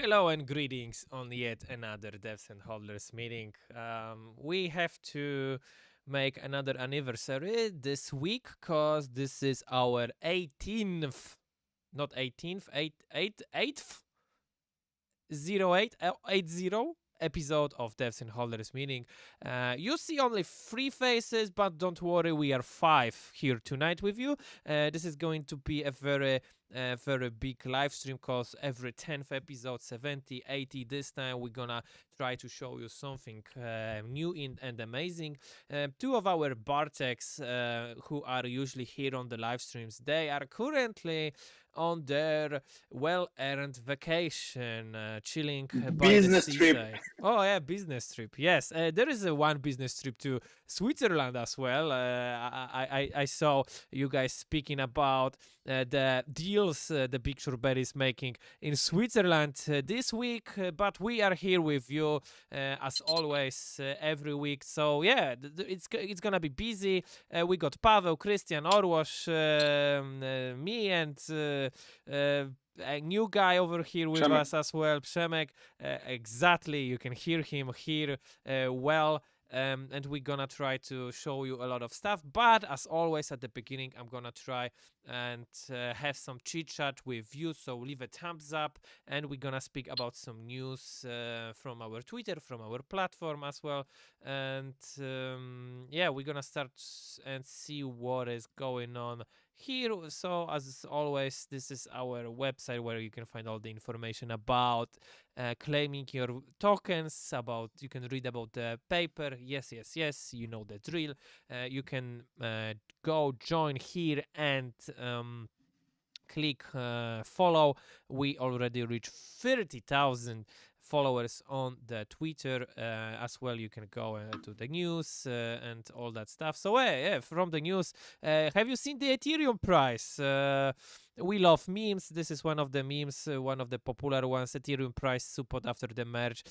Hello and greetings on yet another Devs and Hodlers meeting. We have to make another anniversary this week because this is our 18th, not 18th, 8th, 80 episode of Devs and Hodlers meeting. You see only 3 faces, but don't worry, we are 5 here tonight with you. This is going to be a very big live stream because every 10th episode, 70, 80, this time we're gonna try to show you something new and amazing. 2 of our Barteks who are usually here on the live streams, they are currently on their well-earned vacation, chilling by Business the trip. seaside. Oh yeah, business trip. Yes, there is one business trip to Switzerland as well. I saw you guys speaking about the deals the Big Short Bet is making in Switzerland this week, but we are here with you as always every week. So yeah, it's gonna be busy. We got Pavel, Christian, Orłoś, me, and a new guy over here with Przemek. us as well, Przemek. Exactly, you can hear him here well. And we're gonna try to show you a lot of stuff, but as always at the beginning I'm gonna try and have some chit chat with you, so leave a thumbs up, and we're gonna speak about some news from our Twitter, from our platform as well, and yeah, we're gonna start and see what is going on here. So as always, this is our website where you can find all the information about claiming your tokens, about you can read about the paper. Yes, you know the drill. You can go join here and click follow. We already reached 30,000 followers on the Twitter as well. You can go to the news and all that stuff. So yeah, from the news, have you seen the Ethereum price? We love memes. This is one of the memes, one of the popular ones. Ethereum price support after the merge.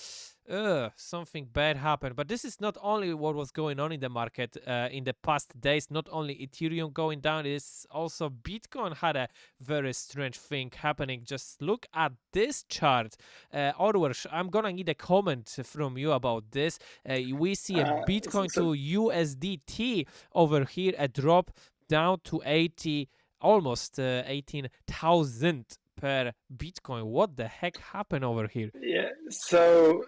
Something bad happened. But this is not only what was going on in the market in the past days. Not only Ethereum going down, it is also Bitcoin had a very strange thing happening. Just look at this chart. Orłoś, I'm gonna need a comment from you about this. We see a Bitcoin to USDT over here, a drop down to 80, almost 18,000 per Bitcoin. What the heck happened over here? Yeah. So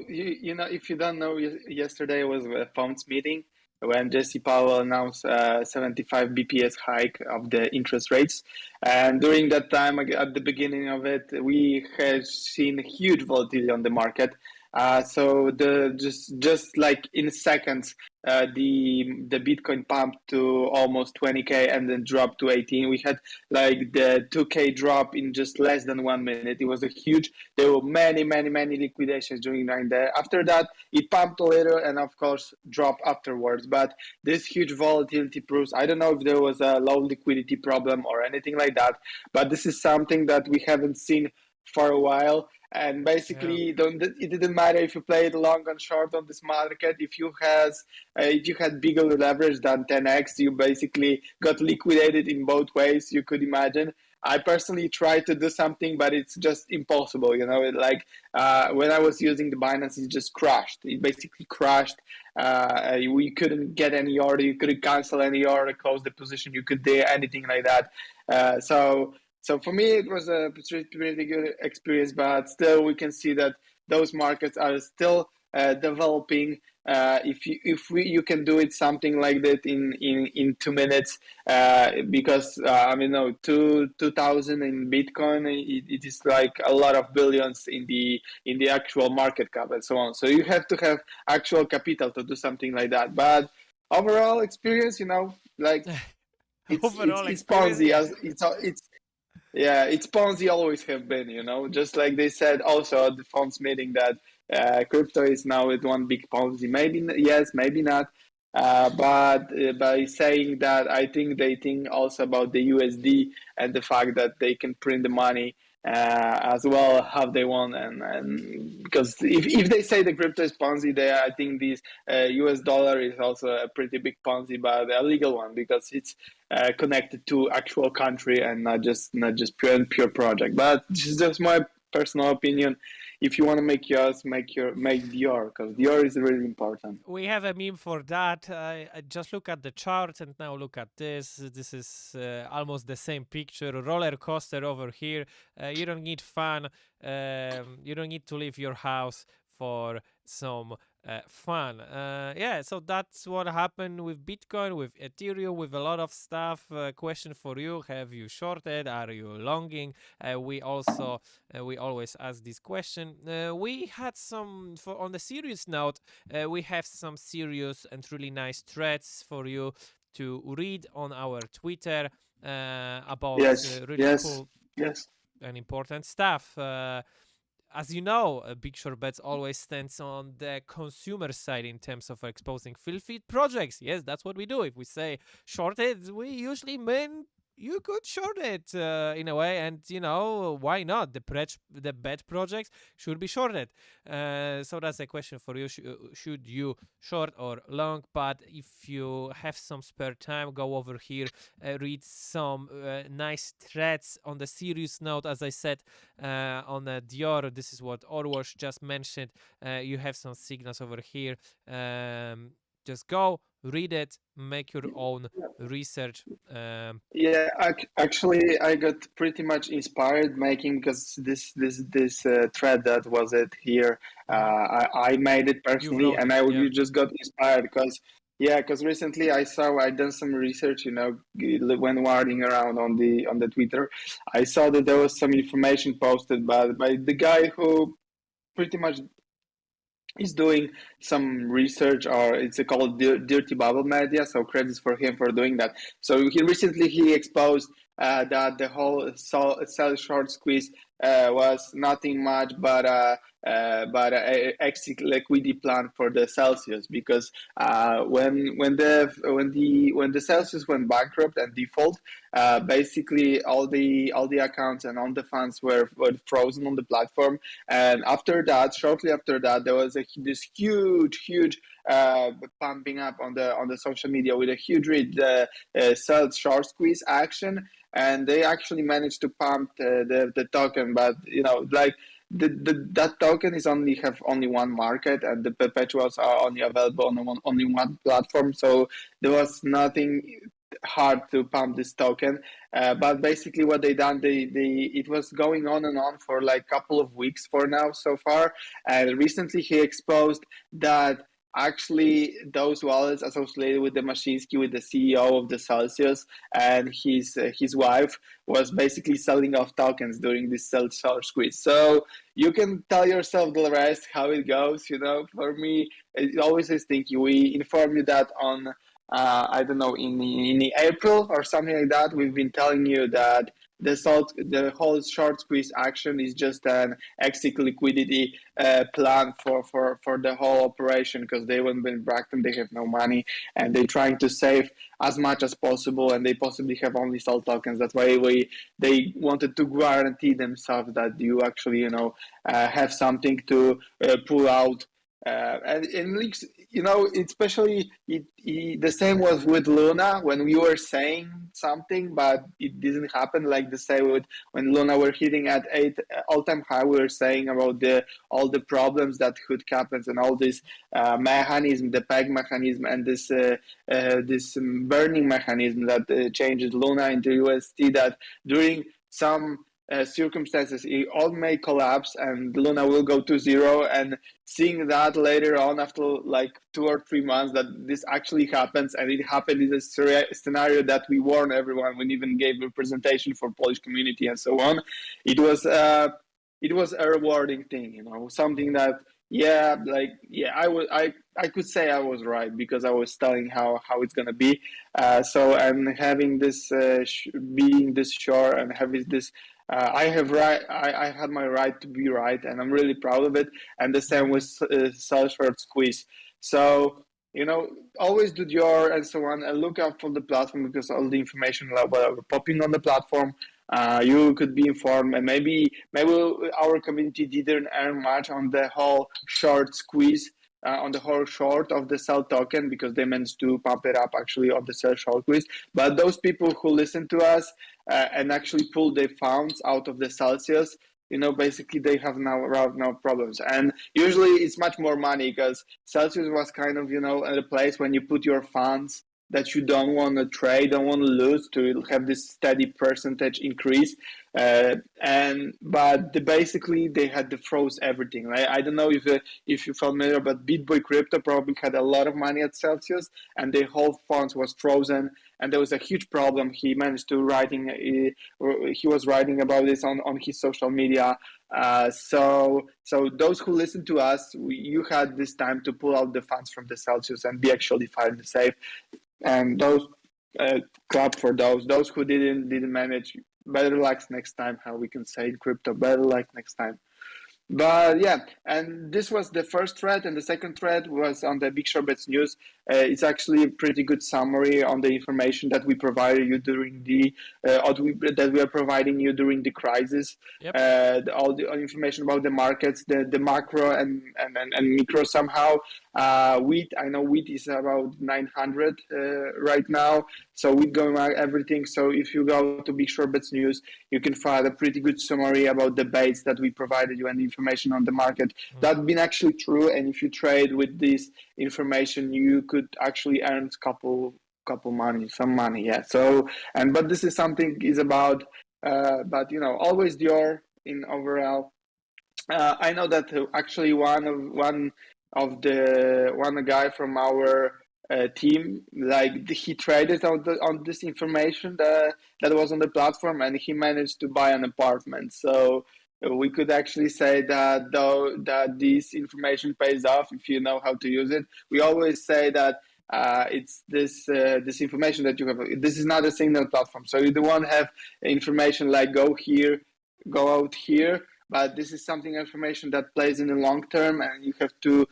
you know, if you don't know, yesterday was a funds meeting when Jesse Powell announced 75 BPS hike of the interest rates, and during that time, at the beginning of it, we have seen huge volatility on the market. So just like in seconds, the Bitcoin pumped to almost 20K and then dropped to 18. We had like the 2K drop in just less than 1 minute. It was a huge. There were many liquidations during there. After that, it pumped a little and of course dropped afterwards. But this huge volatility proves. I don't know if there was a low liquidity problem or anything like that. But this is something that we haven't seen for a while. And basically, it didn't matter if you played long and short on this market. If you had bigger leverage than 10x, you basically got liquidated in both ways you could imagine. I personally tried to do something, but it's just impossible. You know, when I was using the Binance, it just crashed. It basically crashed. We couldn't get any order. You couldn't cancel any order, close the position. You could do anything like that. So for me, it was a pretty good experience, but still we can see that those markets are still developing. If you can do it something like that in 2 minutes, because 2,000 in Bitcoin, it is like a lot of billions in the actual market cap and so on. So you have to have actual capital to do something like that. But overall experience, like it's Ponzi as it's Ponzi always have been, just like they said also at the funds meeting that crypto is now with one big Ponzi. Maybe yes, maybe not. But by saying that, I think they think also about the USD and the fact that they can print the money as well how they want, and because if they say the crypto is Ponzi, I think this US dollar is also a pretty big Ponzi, but a legal one because it's connected to actual country and not just pure project. But this is just my personal opinion. If you want to make yours, make Dior, because Dior is really important. We have a meme for that. I just look at the chart and now look at this. This is almost the same picture. Roller coaster over here. You don't need fun. You don't need to leave your house for some fun. Yeah, so that's what happened with Bitcoin, with Ethereum, with a lot of stuff. Question for you: have you shorted? Are you longing? We always ask this question. We had some on the serious note. We have some serious and really nice threads for you to read on our Twitter about Yes, really yes, cool yes. and important stuff. As you know, Big Short Bets always stands on the consumer side in terms of exposing filthy projects. Yes, that's what we do. If we say short it, we usually mean you could short it in a way, and why not? The bad projects should be shorted. So that's a question for you: should you short or long? But if you have some spare time, go over here, read some nice threads on the serious note. As I said, on Dior, this is what Orwash just mentioned. You have some signals over here. Just go read it, make your own research. Yeah, actually, I got pretty much inspired making, because this thread that was it here. I made it You personally, wrote and it, yeah. you just got inspired because because recently I done some research. When warding around on the Twitter, I saw that there was some information posted by the guy who pretty much is doing some research, or it's called Dirty Bubble Media. So credits for him for doing that. So he exposed that the whole sell short squeeze was nothing much but a exit liquidity plan for the Celsius, because when the Celsius went bankrupt and default, basically all the accounts and all the funds were frozen on the platform. And shortly after that, there was this huge pumping up on the social media with a huge sell short squeeze action, and they actually managed to pump the token. But that token is have only one market, and the perpetuals are only available on only one platform. So there was nothing hard to pump this token. But basically what they done, it was going on and on for like a couple of weeks for now so far. And recently he exposed that actually those wallets associated with the Mashinsky, with the CEO of the Celsius, and his wife, was basically selling off tokens during this sell short squeeze. So you can tell yourself the rest, how it goes. For me, it always is stinky. We inform you that on I don't know, in April or something like that. We've been telling you that the whole short squeeze action is just an exit liquidity plan for the whole operation, because they won't be bankrupt, they have no money, and they're trying to save as much as possible, and they possibly have only sold tokens. That's why they wanted to guarantee themselves that you actually have something to pull out. And leaks, especially the same was with Luna, when we were saying something, but it didn't happen. Like the same with when Luna were hitting at 8 all-time high, we were saying about all the problems that could happen, and all this mechanism, the peg mechanism, and this burning mechanism that changes Luna into UST, that during some circumstances it all may collapse and Luna will go to zero. And seeing that later on, after like 2 or 3 months, that this actually happens, and it happened in a scenario that we warned everyone. We even gave a presentation for Polish community and so on. It was a rewarding thing, something that I could say I was right, because I was telling how it's gonna be. And having this being this sure, and having this I had my right to be right, and I'm really proud of it. And the same with Salford Squeeze. So always do your and so on, and look out for the platform, because all the information about popping on the platform, you could be informed. And maybe our community didn't earn much on the whole short squeeze. On the whole short of the sell token, because they managed to pump it up actually on the sell short squeeze. But those people who listen to us and actually pull their funds out of the Celsius, basically they have now problems. And usually it's much more money, because Celsius was kind of, at a place when you put your funds that you don't want to trade, don't want to lose, to have this steady percentage increase. But basically they had to froze everything, right? I don't know if you're familiar, but BitBoy Crypto probably had a lot of money at Celsius, and their whole funds was frozen, and there was a huge problem. He managed to he was writing about this on his social media. So those who listen to us, you had this time to pull out the funds from the Celsius and be actually fine and safe. And those clap for those who didn't manage. Better luck next time, how we can say in crypto, better luck next time. But yeah, and this was the first thread, and the second thread was on the bigshortbets news. It's actually a pretty good summary on the information that we provided you during that we are providing you during the crisis. Yep. All the information about the markets, the macro and micro somehow. Wheat, I know wheat is about 900 right now. So wheat going out everything. So if you go to bigshortbets news, you can find a pretty good summary about the baits that we provided you and the information on the market. That's been actually true. And if you trade with this information, you could actually earn some money. Yeah. So, but this is something is about, but always your in overall. I know that actually one guy from our team, like he traded on this information that was on the platform, and he managed to buy an apartment. So we could actually say that this information pays off if you know how to use it. We always say that it's this information that you have. This is not a single platform, so you don't want to have information like go here, go out here. But this is information that plays in the long term, and you have to,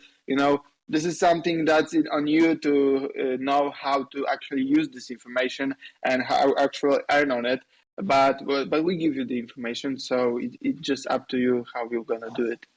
this is something that's on you to know how to actually use this information and how actually earn on it. But we give you the information, so it's just up to you how you're gonna do it.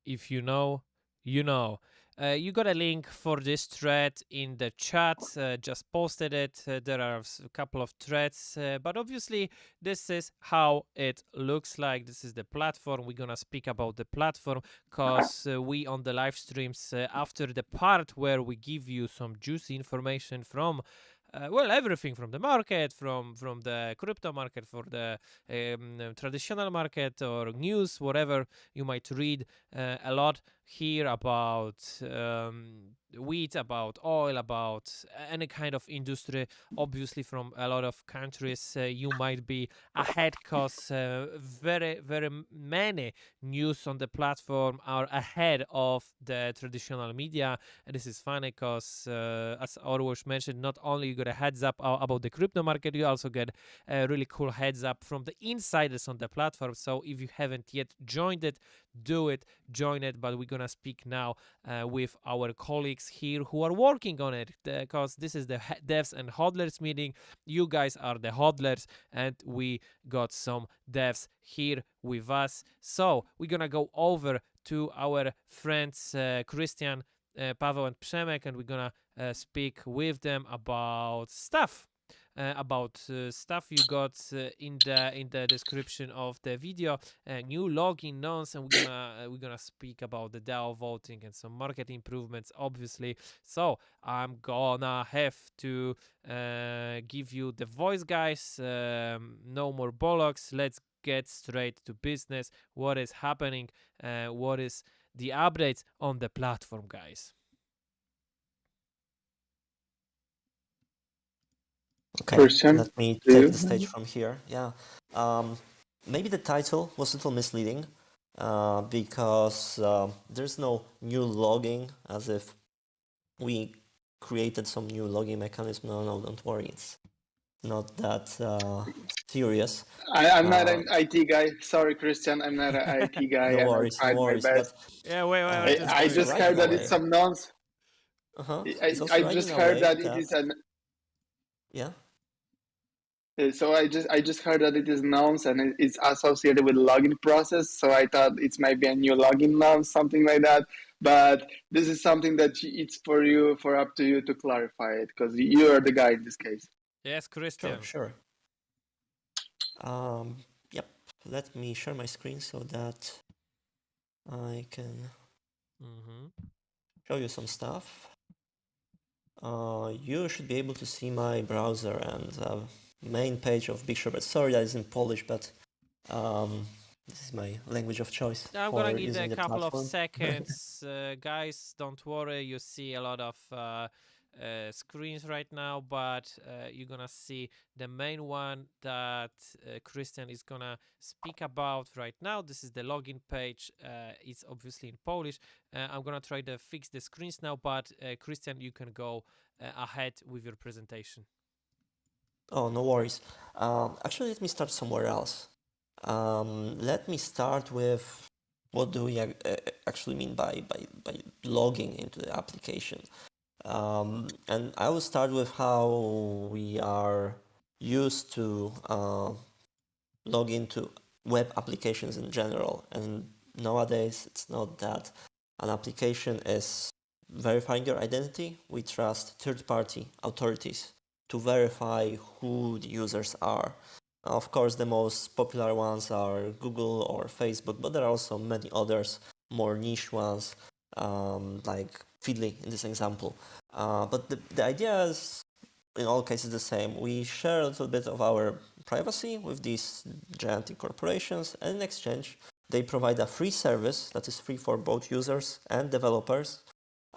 If you know, you know. You got a link for this thread in the chat. Just posted it. There are a couple of threads, but obviously this is how it looks like. This is the platform. We're gonna speak about the platform because we on the live streams after the part where we give you some juicy information from everything from the market, from the crypto market, for the traditional market or news, whatever you might read a lot here about wheat, about oil, about any kind of industry. Obviously, from a lot of countries, you might be ahead because very, very many news on the platform are ahead of the traditional media. And this is funny because, as Orwosh mentioned, not only you got a heads up about the crypto market, you also get a really cool heads up from the insiders on the platform. So if you haven't yet joined it, do it, join it. But we're gonna speak now with our colleagues here who are working on it, because this is the devs and hodlers meeting. You guys are the hodlers, and we got some devs here with us. So we're gonna go over to our friends Christian, Paweł, and Przemek, and we're gonna speak with them about stuff. Stuff you got in the description of the video, new login nonce, and we're gonna speak about the DAO voting and some market improvements, obviously. So I'm gonna have to give you the voice, guys. No more bollocks. Let's get straight to business. What is happening? What is the updates on the platform, guys? Okay, Christian, let me take the stage from here. Yeah, maybe the title was a little misleading because there's no new logging, as if we created some new logging mechanism. No, don't worry, it's not that serious. I'm not an IT guy. Sorry, Christian, I'm not an IT guy. No worries, no worries. But yeah, wait. I just heard that it's some nonce. I just heard that it is an. Yeah. So I just heard that it is nonce and it's associated with the login process. So I thought it's maybe a new login nonce, something like that. But this is something that it's up to you to clarify it, because you are the guy in this case. Yes, Christian. Sure. Yep. let me share my screen so that I can show you some stuff. You should be able to see my browser and main page of bigshortbets. Sorry that is in Polish, but this is my language of choice I'm for gonna need using a the couple of platform. seconds, guys. Don't worry. You see a lot of screens right now, but you're gonna see the main one that Christian is gonna speak about right now. This is the login page. It's obviously in Polish. I'm gonna try to fix the screens now, but Christian, you can go ahead with your presentation. Oh, no worries. Actually, let me start somewhere else. Let me start with what do we actually mean by logging into the application. And I will start with how we are used to log into web applications in general. And nowadays, it's not that an application is verifying your identity. We trust third-party authorities to verify who the users are. Of course, the most popular ones are Google or Facebook, but there are also many others, more niche ones, like Feedly in this example. But the idea is in all cases the same. We share a little bit of our privacy with these gigantic corporations, and in exchange, they provide a free service that is free for both users and developers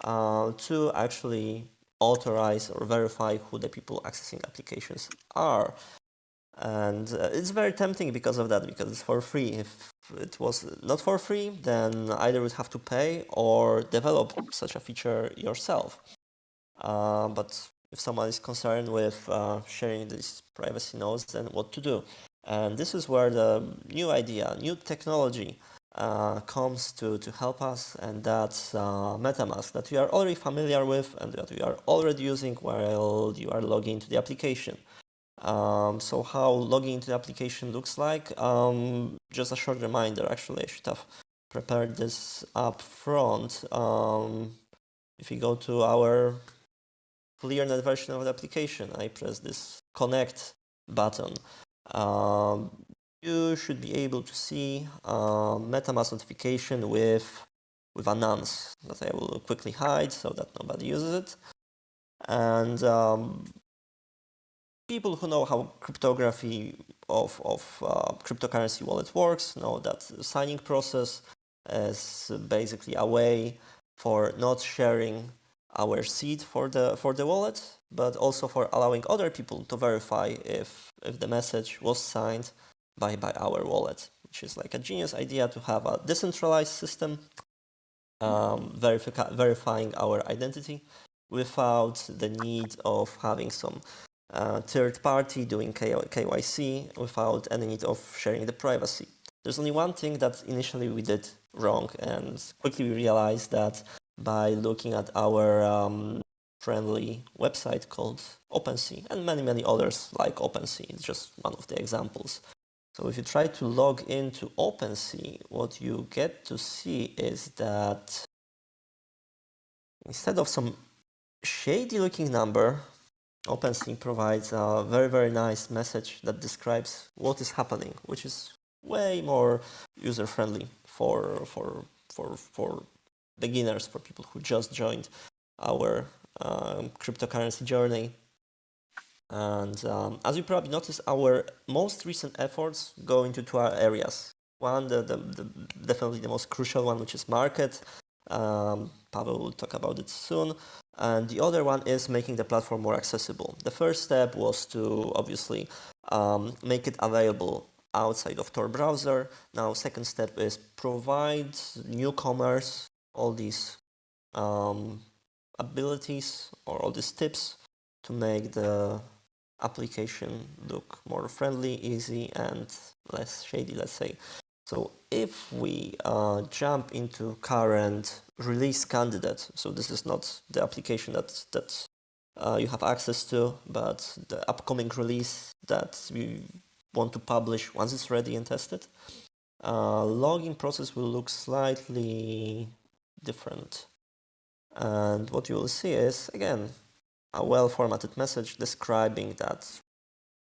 to actually authorize or verify who the people accessing applications are. And it's very tempting because of that, because it's for free. If it was not for free, then either would have to pay or develop such a feature yourself. But if someone is concerned with sharing these privacy notes, then what to do? And this is where the new idea, new technology comes to help us, and that's MetaMask, that we are already familiar with and that we are already using while you are logging into the application. So how logging into the application looks like, just a short reminder, actually I should have prepared this up front. If you go to our ClearNet version of the application, I press this connect button. You should be able to see MetaMask notification with a nonce that I will quickly hide so that nobody uses it. And people who know how cryptography of cryptocurrency wallet works know that the signing process is basically a way for not sharing our seed for the wallet, but also for allowing other people to verify if the message was signed by our wallet, which is like a genius idea to have a decentralized system verifying our identity without the need of having some third party doing KYC, without any need of sharing the privacy. There's only one thing that initially we did wrong, and quickly we realized that by looking at our friendly website called OpenSea and many others like OpenSea. It's just one of the examples. So if you try to log into OpenSea, what you get to see is that instead of some shady looking number, OpenSea provides a very nice message that describes what is happening, which is way more user friendly for beginners, for people who just joined our cryptocurrency journey. And as you probably noticed, our most recent efforts go into two areas. One, definitely the most crucial one, which is market. Pavel will talk about it soon. And the other one is making the platform more accessible. The first step was to obviously make it available outside of Tor browser. Now, second step is provide newcomers all these abilities or all these tips to make the application look more friendly, easy, and less shady, let's say. So if we jump into current release candidate, so this is not the application that you have access to, but the upcoming release that we want to publish once it's ready and tested, login process will look slightly different. And what you will see is, again, a well-formatted message describing that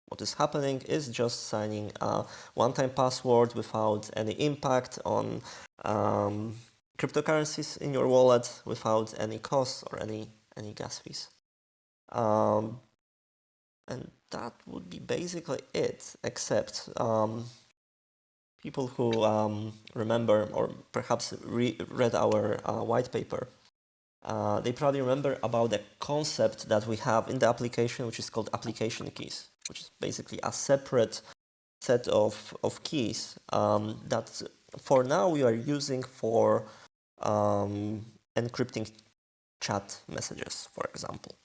what is happening is just signing a one-time password without any impact on cryptocurrencies in your wallet, without any costs or any gas fees. And that would be basically it, except people who remember or perhaps read our white paper, they probably remember about the concept that we have in the application, which is called application keys, which is basically a separate set of keys that for now we are using for encrypting chat messages, for example.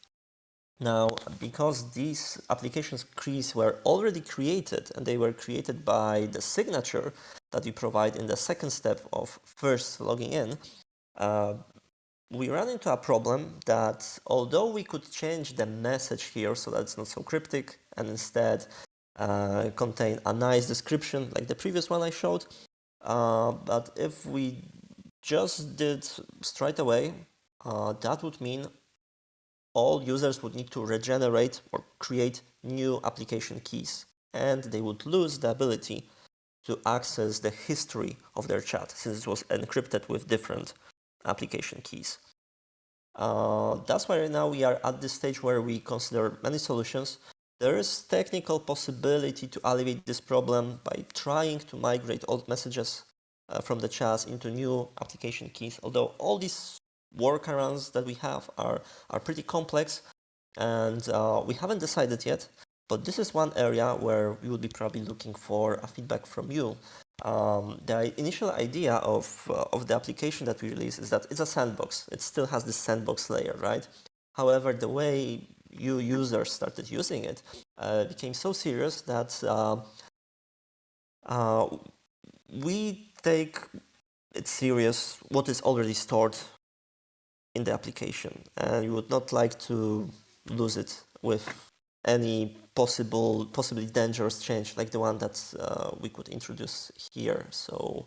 Now, because these applications keys were already created, and they were created by the signature that we provide in the second step of first logging in, we ran into a problem that although we could change the message here so that it's not so cryptic and instead contain a nice description like the previous one I showed, but if we just did straight away, that would mean all users would need to regenerate or create new application keys, and they would lose the ability to access the history of their chat since it was encrypted with different application keys. That's why right now we are at this stage where we consider many solutions. There is technical possibility to alleviate this problem by trying to migrate old messages from the chats into new application keys, although all these workarounds that we have are pretty complex, and we haven't decided yet, but this is one area where we would be probably looking for a feedback from you. The initial idea of the application that we release is that it's a sandbox. It still has this sandbox layer, right? However, the way you users started using it became so serious that we take it serious what is already stored in the application, and you would not like to lose it with any possibly dangerous change like the one that we could introduce here. So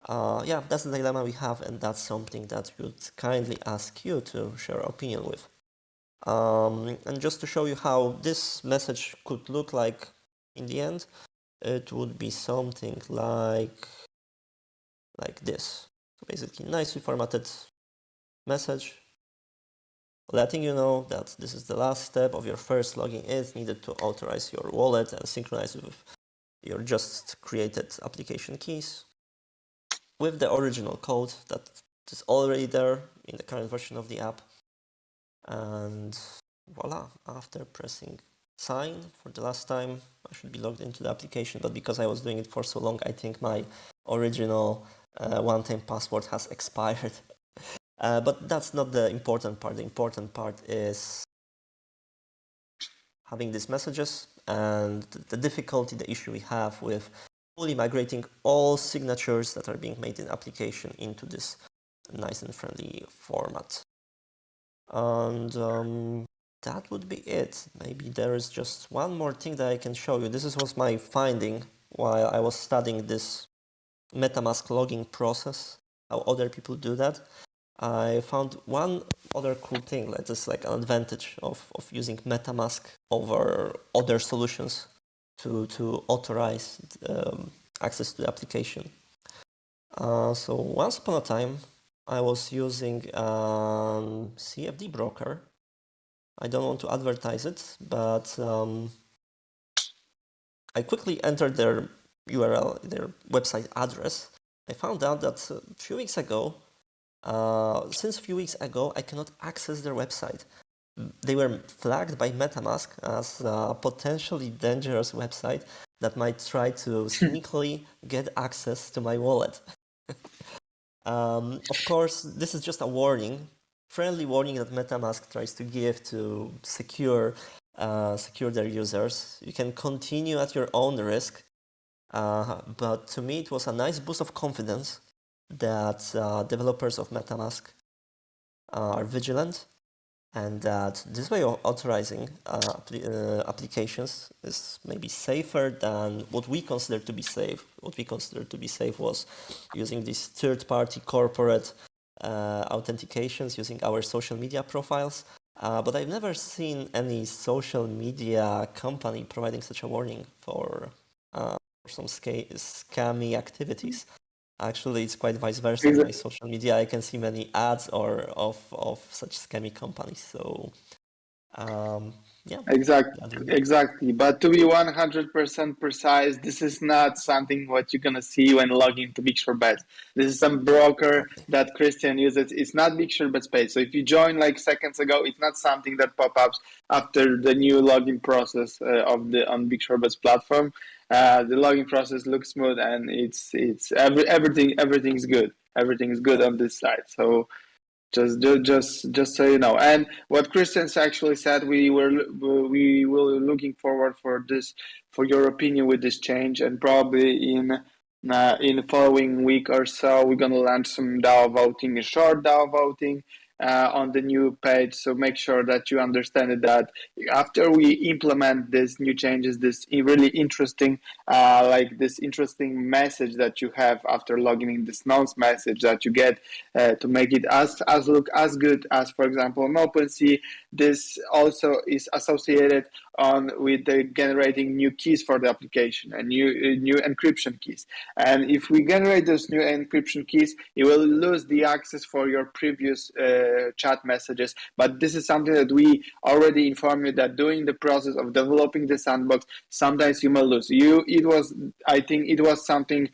yeah, that's the dilemma we have, and that's something that we would kindly ask you to share your opinion with. And just to show you how this message could look like in the end, it would be something like this. So basically, nicely formatted message letting you know that this is the last step of your first login is needed to authorize your wallet and synchronize it with your just created application keys with the original code that is already there in the current version of the app. And voila, after pressing sign for the last time, I should be logged into the application, but because I was doing it for so long, I think my original one-time password has expired. But that's not the important part. The important part is having these messages and the difficulty, the issue we have with fully migrating all signatures that are being made in application into this nice and friendly format. And that would be it. Maybe there is just one more thing that I can show you. This was my finding while I was studying this MetaMask logging process, how other people do that. I found one other cool thing, that is like an advantage of using MetaMask over other solutions to authorize access to the application. So once upon a time, I was using CFD broker. I don't want to advertise it, but I quickly entered their URL, their website address. I found out that since a few weeks ago, I cannot access their website. They were flagged by MetaMask as a potentially dangerous website that might try to sneakily get access to my wallet. Of course, this is just a warning, friendly warning that MetaMask tries to give to secure their users. You can continue at your own risk, but to me it was a nice boost of confidence that developers of MetaMask are vigilant, and that this way of authorizing applications is maybe safer than what we consider to be safe. What we consider to be safe was using these third-party corporate authentications using our social media profiles. But I've never seen any social media company providing such a warning for some scammy activities. Actually, it's quite vice versa. In my social media, I can see many ads of such scammy companies. So, yeah. Exactly. But to be 100% precise, this is not something what you're gonna see when logging to bigshortbets. This is some broker that Christian uses. It's not bigshortbets page. So if you join like seconds ago, it's not something that pop ups after the new login process on bigshortbets platform. The login process looks smooth and it's everything's good. Everything's good on this side. So just so you know. And what Christians actually said, we were looking forward for your opinion with this change, and probably in the following week or so, we're gonna launch some DAO voting, a short DAO voting. On the new page, so make sure that you understand it, that after we implement these new changes, this really interesting this interesting message that you have after logging in, this nonce message that you get to make it look as good as, for example, on OpenSea. This also is associated with the generating new keys for the application and new encryption keys. And if we generate those new encryption keys, you will lose the access for your previous chat messages. But this is something that we already informed you that during the process of developing the sandbox, sometimes you may lose. I think it was something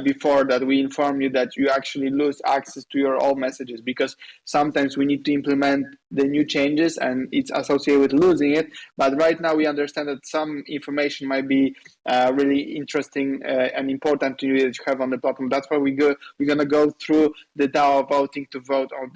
before that we informed you that you actually lose access to your old messages, because sometimes we need to implement the new changes and it's associated with losing it. But right now we understand that some information might be really interesting and important to you that you have on the platform. That's why we're gonna go through the DAO voting to vote on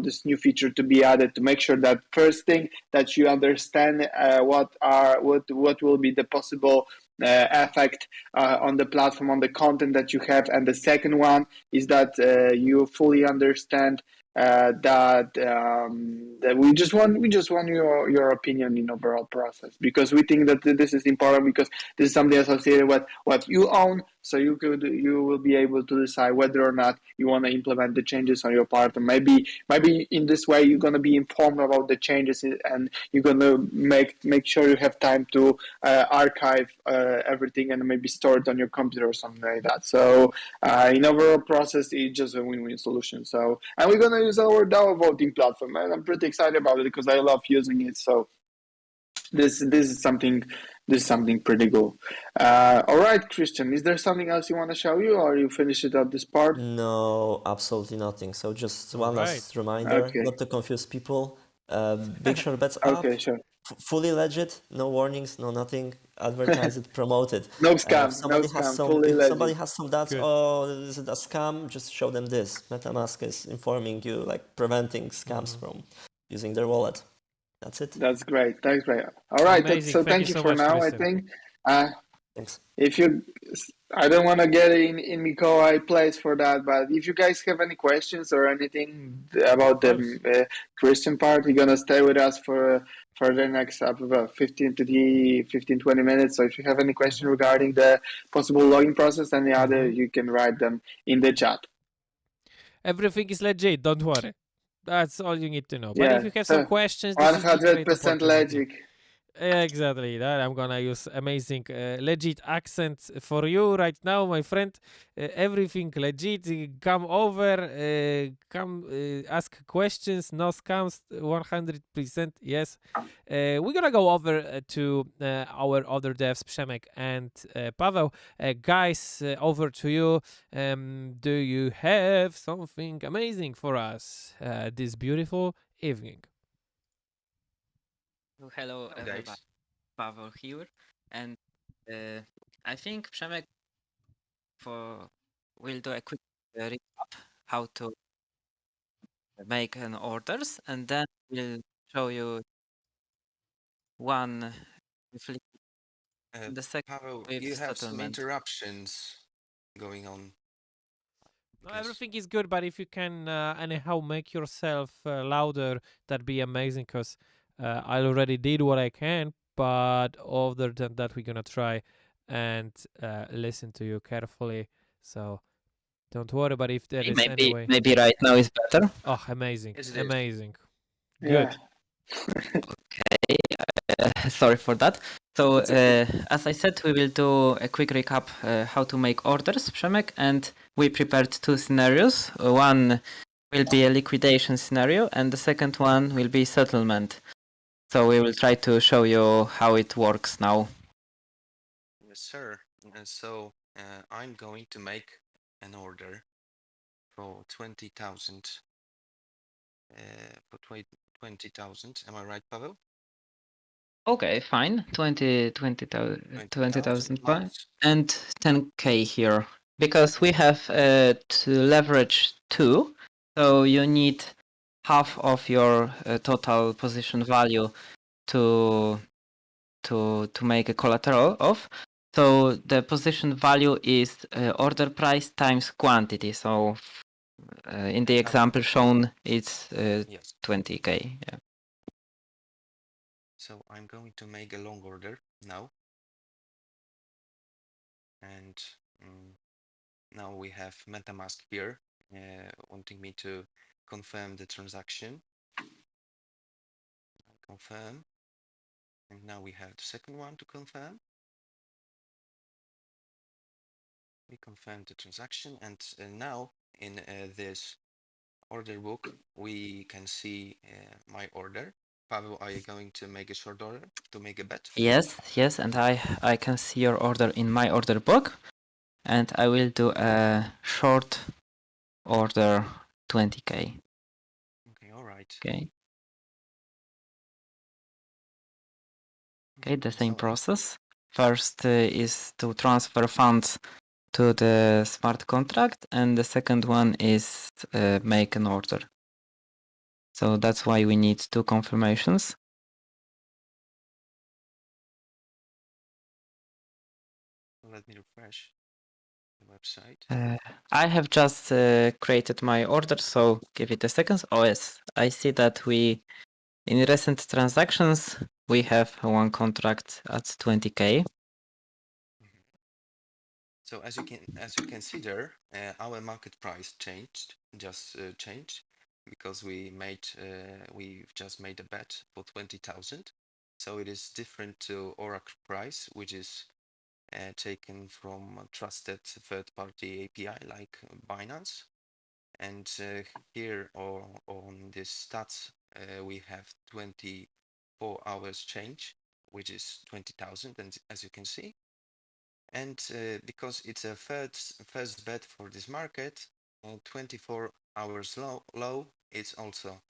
this new feature to be added, to make sure that first thing that you understand what will be the possible effect on the platform, on the content that you have. And the second one is that you fully understand that we just want your opinion in overall process, because we think that this is important, because this is something associated with what you own. So you will be able to decide whether or not you want to implement the changes on your part, and maybe in this way you're going to be informed about the changes, and you're going to make sure you have time to archive everything and maybe store it on your computer or something like that. So in overall process, it's just a win-win solution. So, and we're going to use our DAO voting platform, and I'm pretty excited about it because I love using it. So this is something pretty cool. All right, Christian, is there something else you want to show you, or you finish it at this part? No, absolutely nothing. So just one last reminder, not to confuse people. bigshortbets app, okay, sure. Fully legit, no warnings, no nothing. Advertise it, promote it. No scam. If somebody has some doubts, Good. oh, is it a scam? Just show them this. MetaMask is informing you, like preventing scams from using their wallet. That's it. That's great. All right. Amazing. Thank you so for much, now. Christian. I think. Thanks. I don't want to get in Mikołaj place for that, but if you guys have any questions or anything about the Christian part, you're gonna stay with us for the next about 15-20 minutes. So if you have any question regarding the possible login process and the other, you can write them in the chat. Everything is legit. Don't worry. That's all you need to know. Yeah, But if you have some questions, this 100% legit. Exactly that. I'm gonna use amazing legit accent for you right now, my friend. Everything legit. Come over, ask questions. No scams. 100% yes. We're gonna go over to our other devs, Przemek and Paweł. Guys, over to you. Do you have something amazing for us this beautiful evening? Hello everybody, Paweł here, and I think Przemek will do a quick recap how to make an orders, and then we'll show you one with the second Paweł, with you have some settlement. interruptions going on. No, everything is good, but if you can anyhow make yourself louder, that'd be amazing, because I already did what I can, but other than that, we're gonna try and listen to you carefully. So don't worry, but if there is any way... Maybe right now is better. Oh, amazing. Yes, it is. Amazing. Yeah. Good. Sorry for that. So, It's okay. as I said, we will do a quick recap how to make orders, Przemek, and we prepared two scenarios. One will be a liquidation scenario, and the second one will be settlement. So we will try to show you how it works now. Yes, sir. So I'm going to make an order for 20,000. For 20,000. Am I right, Pavel? Okay, fine. 20,000 pounds. and 10k here. Because we have to leverage 2, so you need half of your total position value to make a collateral of. So the position value is order price times quantity. So in the example shown, it's Yes. 20k. Yeah. So I'm going to make a long order now. And now we have MetaMask here wanting me to confirm the transaction. Confirm. And now we have the second one to confirm. We confirm the transaction, and now in this order book we can see my order. Pavel, are you going to make a short order to make a bet? Yes, and I can see your order in my order book, and I will do a short order 20k. Okay, all right. Okay, the same process. First is to transfer funds to the smart contract, and the second one is make an order. So that's why we need 2 confirmations. Let me refresh the website. I have just created my order, so give it a second. Oh yes, I see that in recent transactions we have one contract at 20k. So as you can see there, our market price changed, because we've just made a bet for 20,000. So it is different to Oracle price, which is taken from a trusted third-party API like Binance. And here on this stats, we have 24 hours change, which is 20,000, and as you can see. And because it's a first bet for this market, 24 hours low, it's also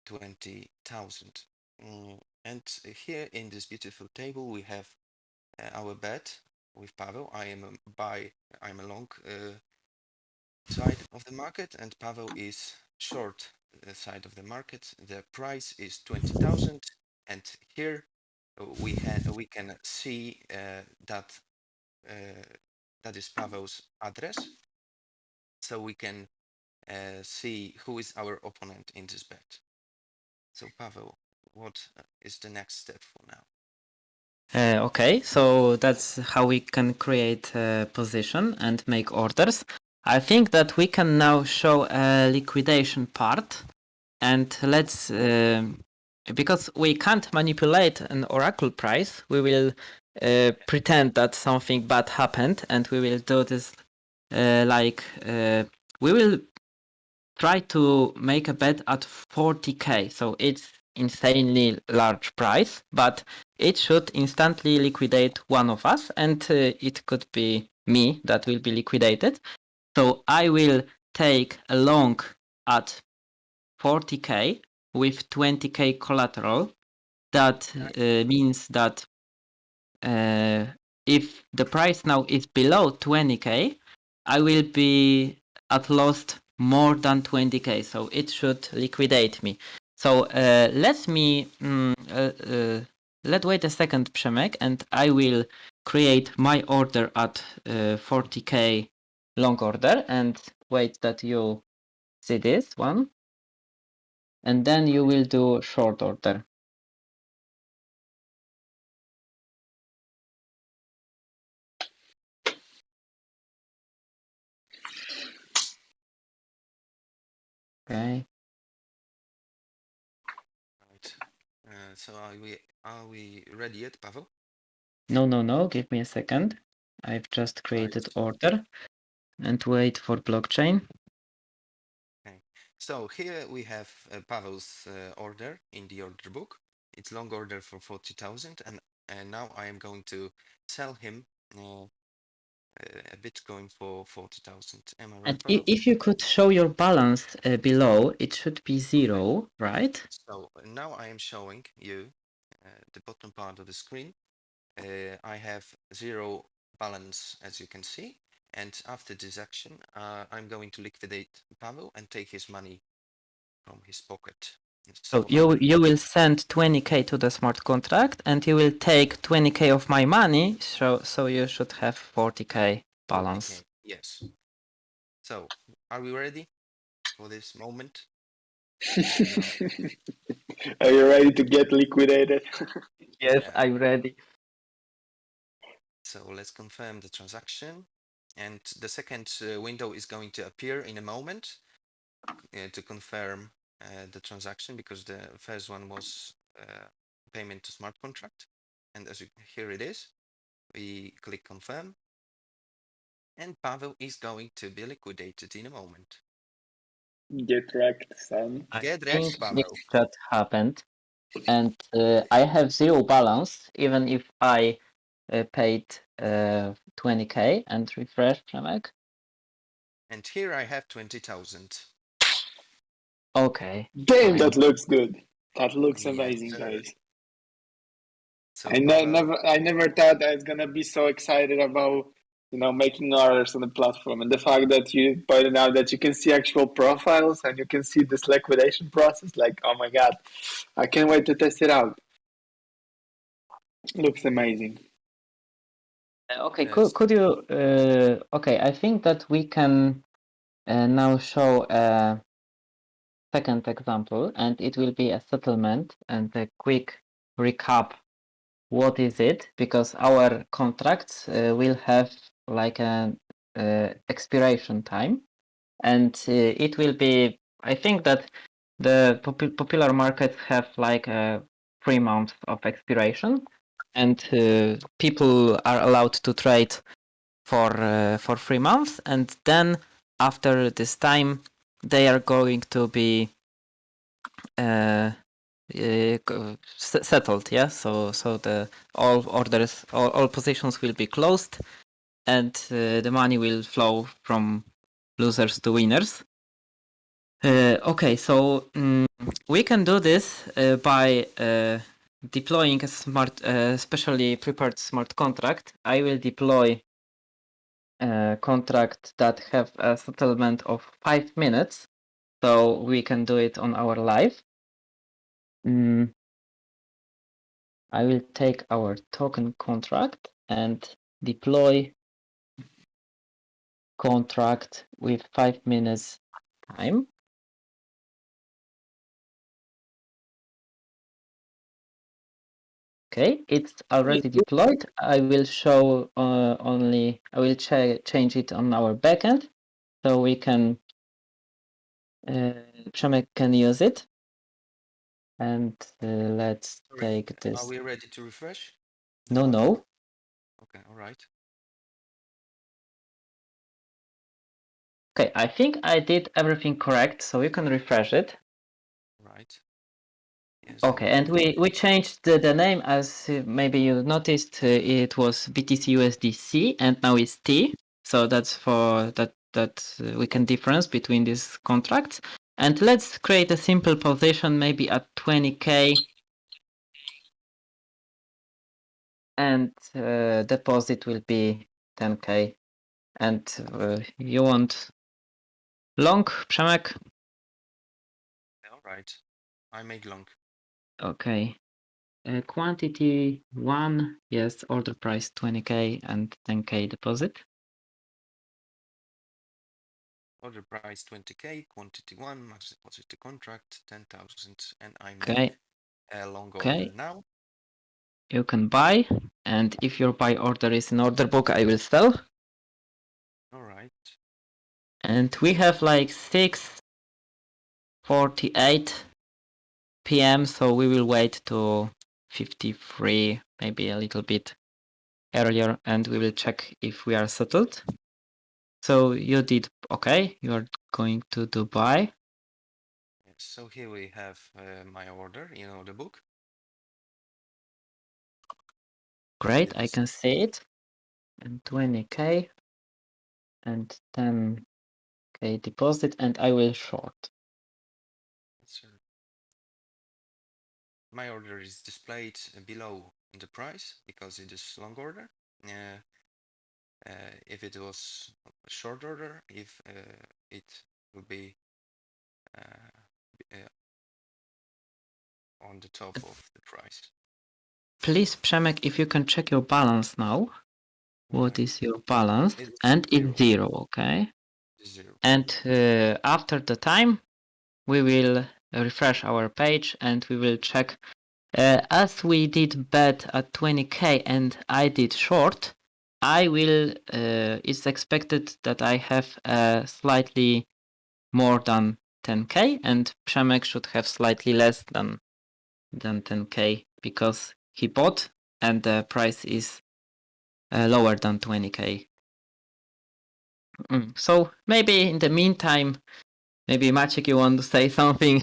20,000. And here in this beautiful table, we have our bet with Pavel. I'm a long side of the market, and Pavel is short side of the market. The price is 20,000, and here we can see that that is Pavel's address, so we can see who is our opponent in this bet. So Pavel, what is the next step for now? Okay, so that's how we can create a position and make orders. I think that we can now show a liquidation part, and let's because we can't manipulate an oracle price, we will pretend that something bad happened, and we will do this we will try to make a bet at 40k, so it's insanely large price, but it should instantly liquidate one of us, and it could be me that will be liquidated. So I will take a long at 40k with 20k collateral. That means that if the price now is below 20k, I will be at lost more than 20k, so it should liquidate me. So let's wait a second, Przemek, and I will create my order at 40k long order, and wait that you see this one, and then you will do short order. Okay. Right. So are we ready yet, Pavel? No. Give me a second. I've just created order and wait for blockchain. Okay. So here we have Pavel's order in the order book. It's long order for 40,000, and now I am going to sell him a Bitcoin for 40,000. Am I right, And Pavel? if you could show your balance below, it should be 0, right? So now I am showing you the bottom part of the screen. I have 0 balance, as you can see. And after this action, I'm going to liquidate Pavel and take his money from his pocket. So you will send 20k to the smart contract and you will take 20k of my money, so you should have 40k balance. 40K, yes. So are we ready for this moment? Are you ready to get liquidated? Yes, Yeah. I'm ready. So let's confirm the transaction. And the second window is going to appear in a moment to confirm the transaction, because the first one was payment to smart contract. And as you here it is, we click confirm. And Pavel is going to be liquidated in a moment. Get wrecked, son. Get I think wrecked, Pavel. this just happened. And I have 0 balance, even if I paid 20k and refresh, Przemek. And here I have 20,000. Okay. Damn, fine. that looks good. That looks Yes, amazing, sir. guys. So I never thought I was gonna be so excited about making orders on the platform, and the fact that you pointed out that you can see actual profiles and you can see this liquidation process. Like, oh my god, I can't wait to test it out. Looks amazing. Okay, Yes. could you? Okay, I think that we can now show a second example, and it will be a settlement and a quick recap. What is it? Because our contracts will have like an expiration time, and it will be. I think that the popular markets have like 3 months of expiration, and people are allowed to trade for 3 months, and then after this time they are going to be settled. Yeah, so the all orders, all positions will be closed, and the money will flow from losers to winners. Okay, so we can do this by deploying a smart, specially prepared smart contract. I will deploy a contract that have a settlement of 5 minutes, so we can do it on our live. I will take our token contract and deploy contract with 5 minutes time. Okay, it's already deployed. I will show only, I will change it on our backend so we can, Przemek can use it. And let's take Are this. we ready to refresh? No. Okay, all right. Okay, I think I did everything correct, so you can refresh it. Right. Yes, Okay, and we changed the name, as maybe you noticed. It was BTC USDC, and now it's T. So that's for that we can difference between these contracts. And let's create a simple position, maybe at 20k, and deposit will be 10k. And you want long, Przemek? all right. I make long. Okay. Quantity 1, yes, order price 20k and 10k deposit. Order price 20k, quantity 1, max deposit to contract 10,000, and I Okay. make a long order now. You can buy, and if your buy order is in order book, I will sell. All right. And we have like 648 p.m. So we will wait to 53, maybe a little bit earlier, and we will check if we are settled. So you did okay. You are going to Dubai. So here we have my order, the book. Great, I Yes. can see it. And 20k and 10k deposit, and I will short. My order is displayed below the price because it is long order. If it was a short order, if it would be on the top of the price. Please, Przemek, if you can check your balance now. What Yeah, is your balance? it's And zero. it's 0, okay? It's 0. And after the time, we will refresh our page and we will check. As we did bet at 20k and I did short, I will. It's expected that I have slightly more than 10k, and Przemek should have slightly less than 10k because he bought and the price is lower than 20k. So maybe in the meantime, maybe Maciek, you want to say something?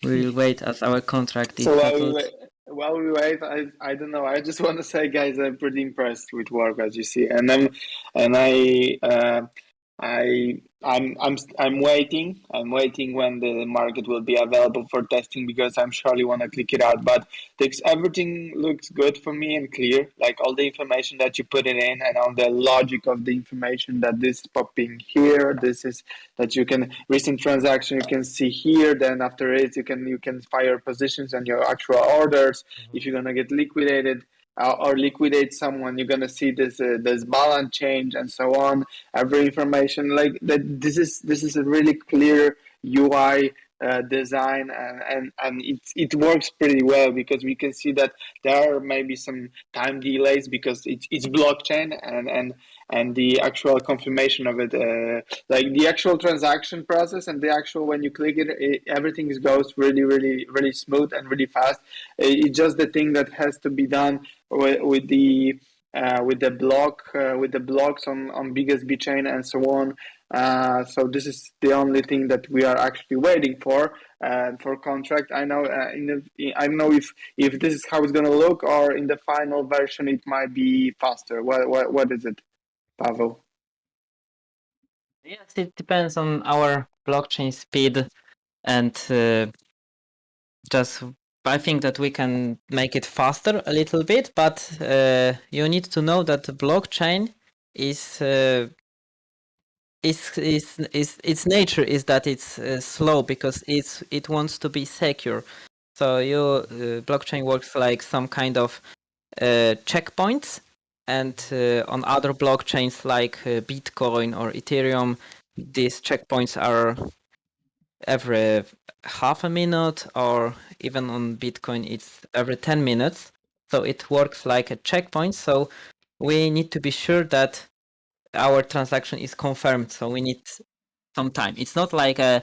We'll wait as our contract is So settled. while we wait, I don't know. I just want to say, guys, I'm pretty impressed with work, as you see, and I'm waiting. I'm waiting when the market will be available for testing because I'm surely want to click it out. But everything looks good for me and clear. Like all the information that you put it in and all the logic of the information that this is popping here. This is that you can recent transaction you can see here. Then after it you can fire positions on your actual orders. If you're gonna get liquidated. Or liquidate someone, you're gonna see this balance change and so on. Every information like that. This is a really clear UI design, and it works pretty well because we can see that there are maybe some time delays because it's blockchain and the actual confirmation of it, like the actual transaction process and the actual when you click it, everything goes really smooth and really fast. It's just the thing that has to be done with the blocks on BSB chain and so on. So this is the only thing that we are actually waiting for contract. I know I don't know if this is how it's gonna look or in the final version it might be faster. What is it, Pavel? Yes, it depends on our blockchain speed and just I think that we can make it faster a little bit, but you need to know that the blockchain is its nature is that it's slow because it wants to be secure. So your blockchain works like some kind of checkpoints, and on other blockchains like Bitcoin or Ethereum, these checkpoints are every half a minute, or even on Bitcoin it's every 10 minutes. So it works like a checkpoint. So we need to be sure that our transaction is confirmed. So we need some time. It's not like a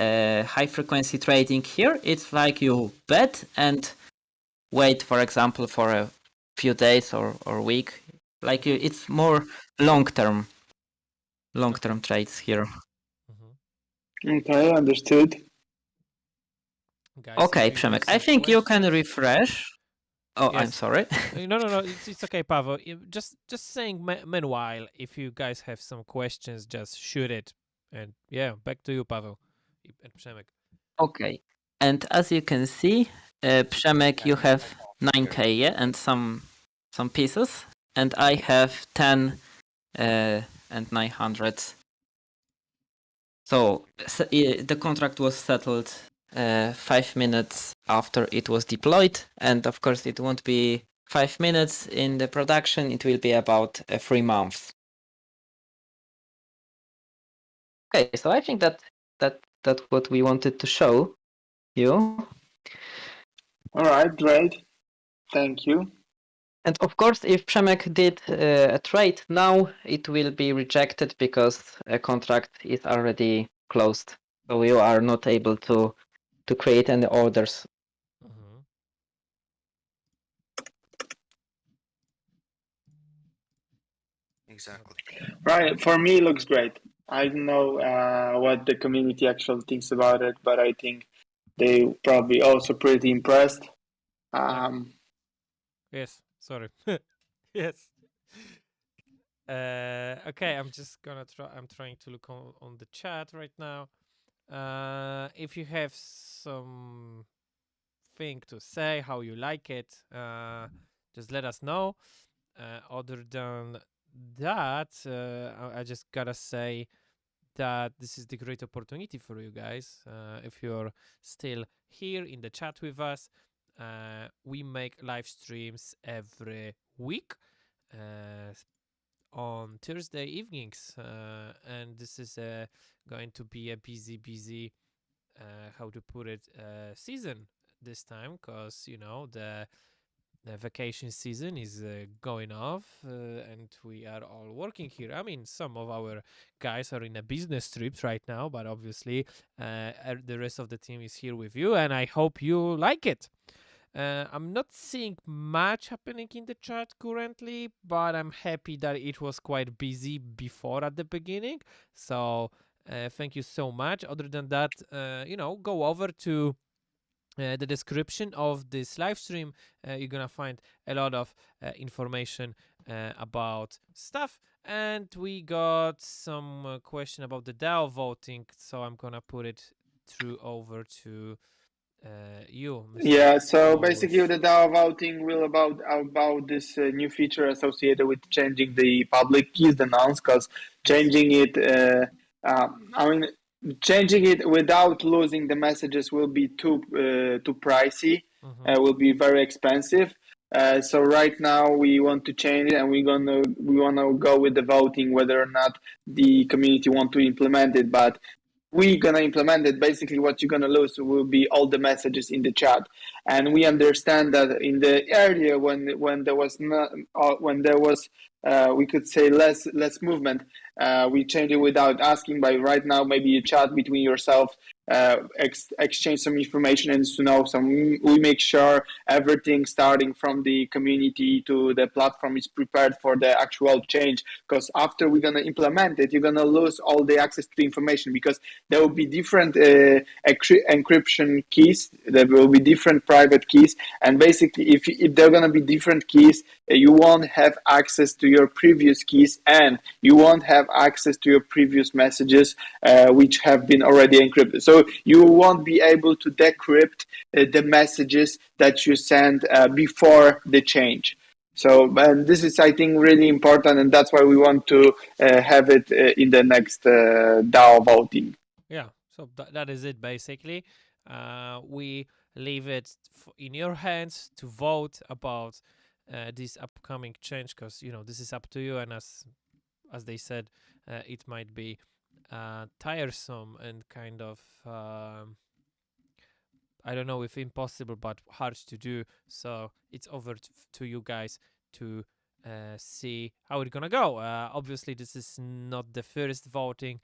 high frequency trading here. It's like you bet and wait, for example, for a few days or week. Like it's more long-term trades here. Okay, understood. Guys, Okay, if you have Przemek, I some think you can questions- refresh. Oh, I'm Yes. sorry. No. It's okay, Pavel. Just saying. Meanwhile, if you guys have some questions, just shoot it. And yeah, back to you, Pavel and Przemek. Okay. And as you can see, Przemek, you have 9k, yeah, and some pieces, and I have 10 and 900. So the contract was settled 5 minutes after it was deployed, and of course it won't be 5 minutes in the production. It will be about 3 months. Okay, so I think that's what we wanted to show you. All right, great. Thank you. And of course, if Przemek did a trade now, it will be rejected because a contract is already closed. So you are not able to to create any orders. Mhm. Exactly. Right. For me, it looks great. I don't know what the community actually thinks about it, but I think they probably also pretty impressed. Yes, sorry. Yes. Okay, I'm just gonna try. I'm trying to look on the chat right now. If you have some thing to say, how you like it, just let us know. Other than that, I just gotta say that this is the great opportunity for you guys. If you're still here in the chat with us, we make live streams every week on Thursday evenings, and this is going to be a busy, how to put it, season this time, because the vacation season is going off, and we are all working here. I mean, some of our guys are in a business trips right now, but obviously the rest of the team is here with you, and I hope you like it. I'm not seeing much happening in the chat currently, but I'm happy that it was quite busy before at the beginning. So thank you so much. Other than that, go over to the description of this live stream. You're gonna find a lot of information about stuff, and we got some question about the DAO voting, so I'm gonna put it through over to you, Mr. Yeah, so basically Olush. the DAO voting will about this new feature associated with changing the public keys, the nonce, because Yes. changing it, I mean, changing it without losing the messages will be too pricey. Mm-hmm. Will be very expensive. So right now we want to change it, and we wanna go with the voting whether or not the community want to implement it. But we're gonna implement it. Basically, what you're gonna lose will be all the messages in the chat, and we understand that in the area when there was not when there was we could say less movement, we change it without asking. By right now, maybe a chat between yourself, exchange some information and to know some. We make sure everything starting from the community to the platform is prepared for the actual change. Because after we're gonna implement it, you're gonna lose all the access to the information because there will be different encryption keys. There will be different private keys, and basically, if there are going to be different keys, you won't have access to your previous keys, and you won't have access to your previous messages, which have been already encrypted. So you won't be able to decrypt the messages that you send before the change. So, and this is, I think, really important, and that's why we want to have it in the next DAO voting. Yeah, so that is it basically. We leave it in your hands to vote about this upcoming change, because this is up to you, and as they said, it might be tiresome and kind of I don't know if impossible, but hard to do. So it's over to you guys to see how it's gonna go. Obviously, this is not the first voting.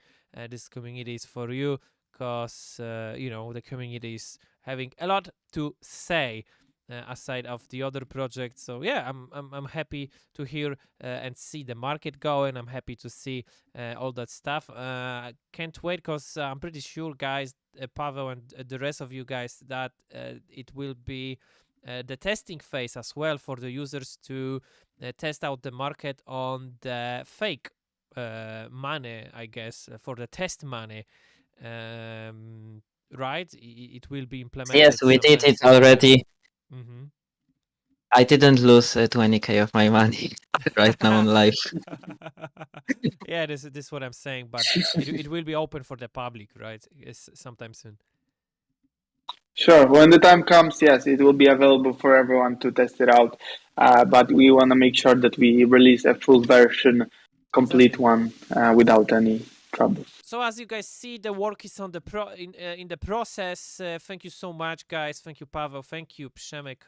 This community is for you, because the community is having a lot to say aside of the other projects. So yeah, I'm happy to hear and see the market going. I'm happy to see all that stuff. Can't wait, because I'm pretty sure, guys, Pavel and the rest of you guys, that it will be the testing phase as well for the users to test out the market on the fake money, I guess, for the test money. Right? It will be implemented. Yes, we did it already. Mm-hmm. I didn't lose 20k of my money right now on live. Yeah, this is what I'm saying, but it will be open for the public, right? Sometime soon. Sure. When the time comes, yes, it will be available for everyone to test it out. But we want to make sure that we release a full version, complete Exactly. one, without any troubles. So as you guys see, the work is on the in the process. Thank you so much, guys. Thank you, Pavel. Thank you, Przemek.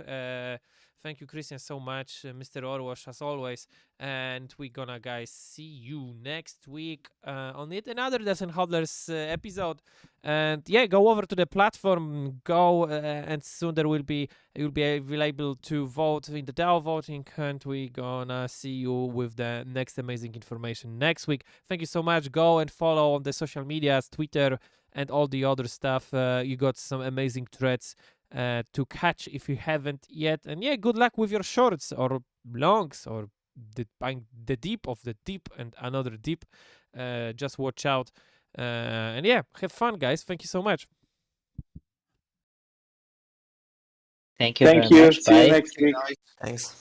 Thank you, Christian, so much, Mr. Orwash, as always. And we're gonna, guys, see you next week on yet another Devs and Hodlers episode. And yeah, go over to the platform, and soon you'll be available to vote in the DAO voting, and we're gonna see you with the next amazing information next week. Thank you so much. Go and follow on the social medias, Twitter, and all the other stuff. You got some amazing threads to catch if you haven't yet. And yeah, good luck with your shorts or longs or buying the deep of the deep and another deep. Just watch out. And yeah, have fun, guys. Thank you so much. Thank you Thank very you. much. See you Bye. next week. Thanks.